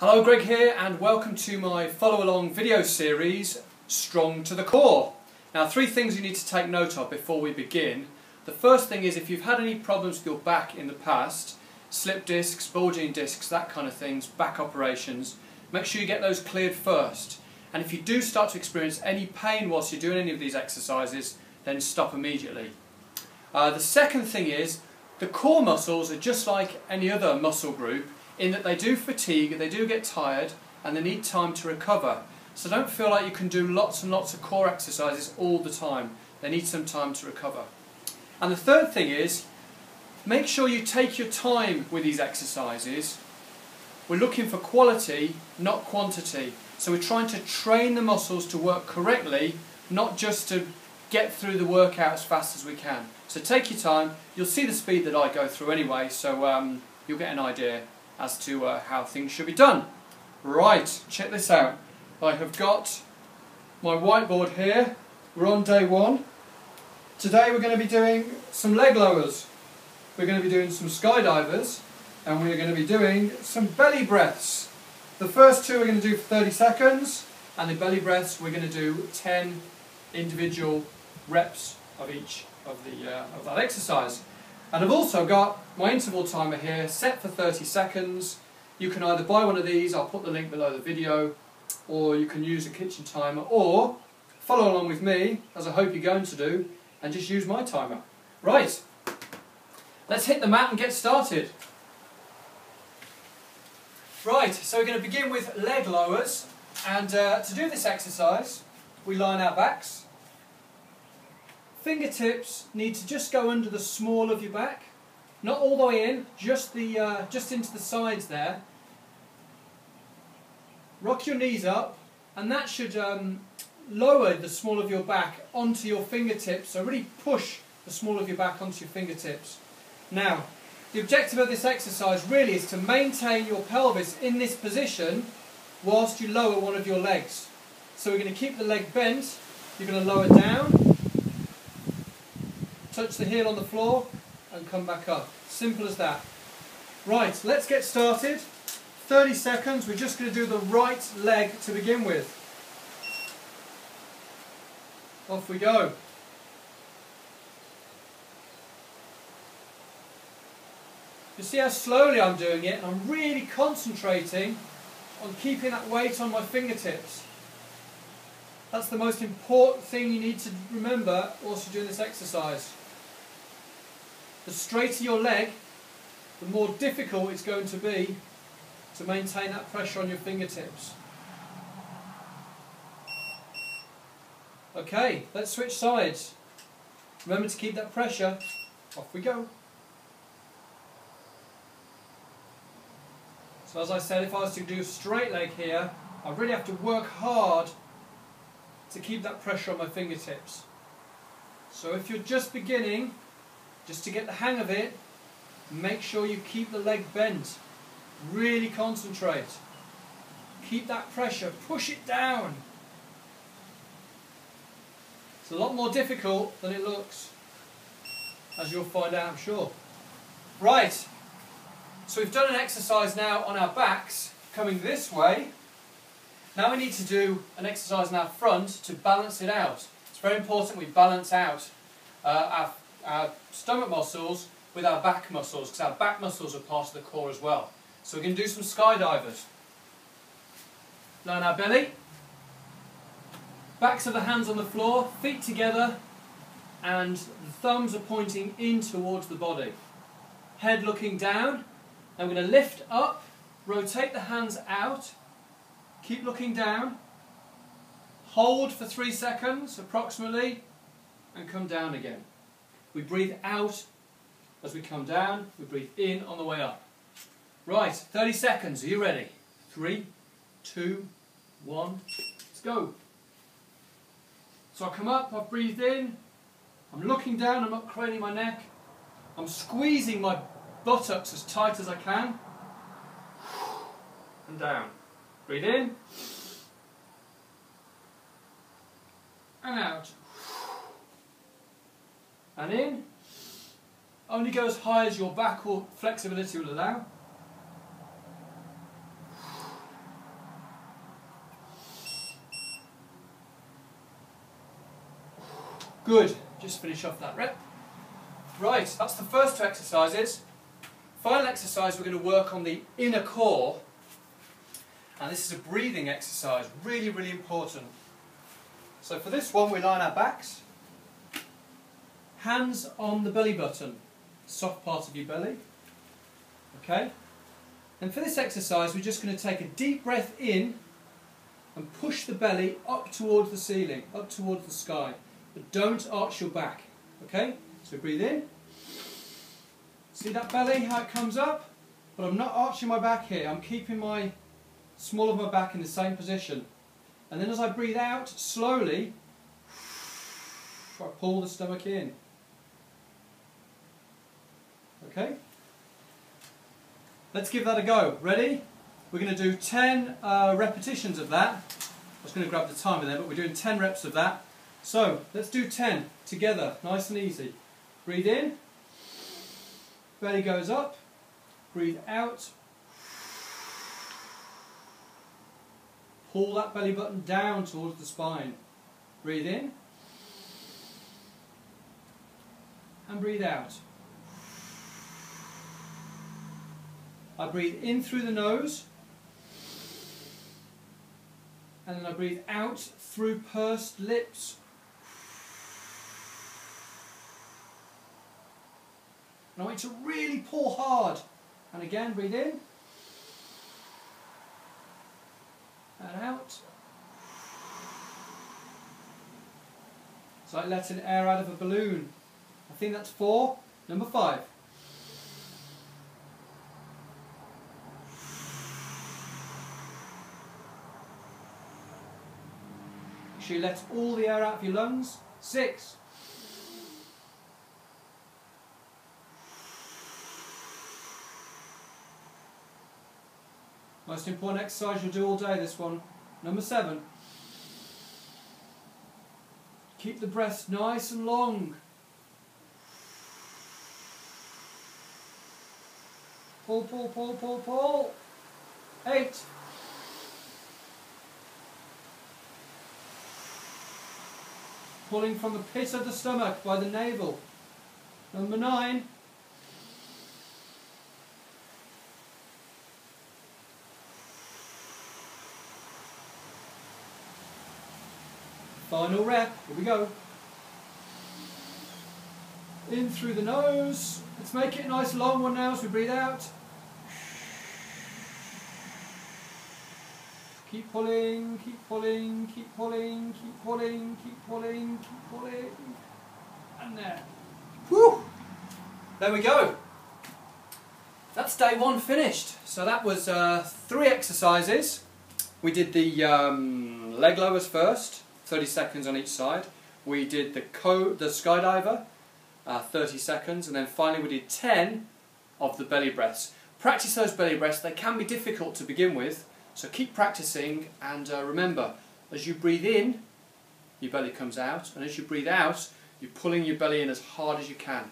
Hello, Greg here, and welcome to my follow-along video series, Strong to the Core. Now, three things you need to take note of before we begin. The first thing is if you've had any problems with your back in the past, slip discs, bulging discs, that kind of things, back operations, make sure you get those cleared first. And if you do start to experience any pain whilst you're doing any of these exercises, then stop immediately. The second thing is the core muscles are just like any other muscle group in that they do fatigue, they do get tired, and they need time to recover. So don't feel like you can do lots and lots of core exercises all the time. They need some time to recover. And the third thing is, make sure you take your time with these exercises. We're looking for quality, not quantity. So we're trying to train the muscles to work correctly, not just to get through the workout as fast as we can. So take your time. You'll see the speed that I go through anyway, so you'll get an idea as to how things should be done. Right, check this out. I have got my whiteboard here. We're on day one. Today we're going to be doing some leg lowers. We're going to be doing some skydivers, and we're going to be doing some belly breaths. The first two we're going to do for 30 seconds, and the belly breaths we're going to do 10 individual reps of each of that exercise. And I've also got my interval timer here set for 30 seconds. You can either buy one of these, I'll put the link below the video, or you can use a kitchen timer, or follow along with me, as I hope you're going to do, and just use my timer. Right, let's hit the mat and get started. Right, so we're going to begin with leg lowers, and to do this exercise, we lie on our backs. Fingertips need to just go under the small of your back, not all the way in, just into the sides there. Rock your knees up, and that should lower the small of your back onto your fingertips, so really push the small of your back onto your fingertips. Now, the objective of this exercise really is to maintain your pelvis in this position whilst you lower one of your legs. So we're going to keep the leg bent, you're going to lower down, touch the heel on the floor and come back up. Simple as that. Right, let's get started. 30 seconds, we're just going to do the right leg to begin with. Off we go. You see how slowly I'm doing it, and I'm really concentrating on keeping that weight on my fingertips. That's the most important thing you need to remember whilst you're doing this exercise. The straighter your leg, the more difficult it's going to be to maintain that pressure on your fingertips. Okay, let's switch sides. Remember to keep that pressure. Off we go. So as I said, if I was to do a straight leg here, I really have to work hard to keep that pressure on my fingertips. So if you're just beginning, just to get the hang of it, make sure you keep the leg bent. Really concentrate. Keep that pressure. Push it down. It's a lot more difficult than it looks, as you'll find out, I'm sure. Right. So we've done an exercise now on our backs, coming this way. Now we need to do an exercise on our front to balance it out. It's very important we balance out our stomach muscles with our back muscles, because our back muscles are part of the core as well. So we're going to do some skydivers. Lie on our belly, backs of the hands on the floor, feet together, and the thumbs are pointing in towards the body. Head looking down. I'm going to lift up, rotate the hands out, keep looking down, hold for 3 seconds approximately, and come down again. We breathe out as we come down, we breathe in on the way up. Right, 30 seconds, are you ready? 3, 2, 1, let's go. So I come up, I've breathed in, I'm looking down, I'm not craning my neck, I'm squeezing my buttocks as tight as I can, and down. Breathe in, and out. And in. Only go as high as your back or flexibility will allow. Good, just finish off that rep. Right, that's the first two exercises. Final exercise, we're going to work on the inner core. And this is a breathing exercise, really, really important. So for this one, we lie on our backs. Hands on the belly button, soft part of your belly. Okay? And for this exercise, we're just going to take a deep breath in and push the belly up towards the ceiling, up towards the sky. But don't arch your back. Okay? So breathe in. See that belly, how it comes up? But I'm not arching my back here. I'm keeping my small of my back in the same position. And then as I breathe out, slowly, I pull the stomach in. Okay? Let's give that a go. Ready? We're going to do 10 repetitions of that. I was going to grab the timer there, but we're doing 10 reps of that. So, let's do 10 together, nice and easy. Breathe in. Belly goes up. Breathe out. Pull that belly button down towards the spine. Breathe in. And breathe out. I breathe in through the nose. And then I breathe out through pursed lips. And I want you to really pull hard. And again, breathe in. And out. It's like letting air out of a balloon. I think that's 4. Number 5. Make sure you let all the air out of your lungs. 6. Most important exercise you'll do all day, this one. Number 7. Keep the breath nice and long. Pull, pull, pull, pull, pull. 8. Pulling from the pit of the stomach by the navel. Number 9. Final rep, here we go. In through the nose. Let's make it a nice long one now as we breathe out. Keep pulling, keep pulling, keep pulling, keep pulling, keep pulling, keep pulling. And there. Whew! There we go. That's day 1 finished. So that was 3 exercises. We did the leg lowers first. 30 seconds on each side. We did the skydiver, 30 seconds, and then finally we did 10 of the belly breaths. Practice those belly breaths. They can be difficult to begin with, so keep practicing, and remember, as you breathe in, your belly comes out, and as you breathe out, you're pulling your belly in as hard as you can.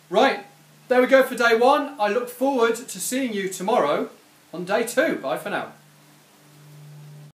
Right, there we go for day 1. I look forward to seeing you tomorrow on day 2. Bye for now.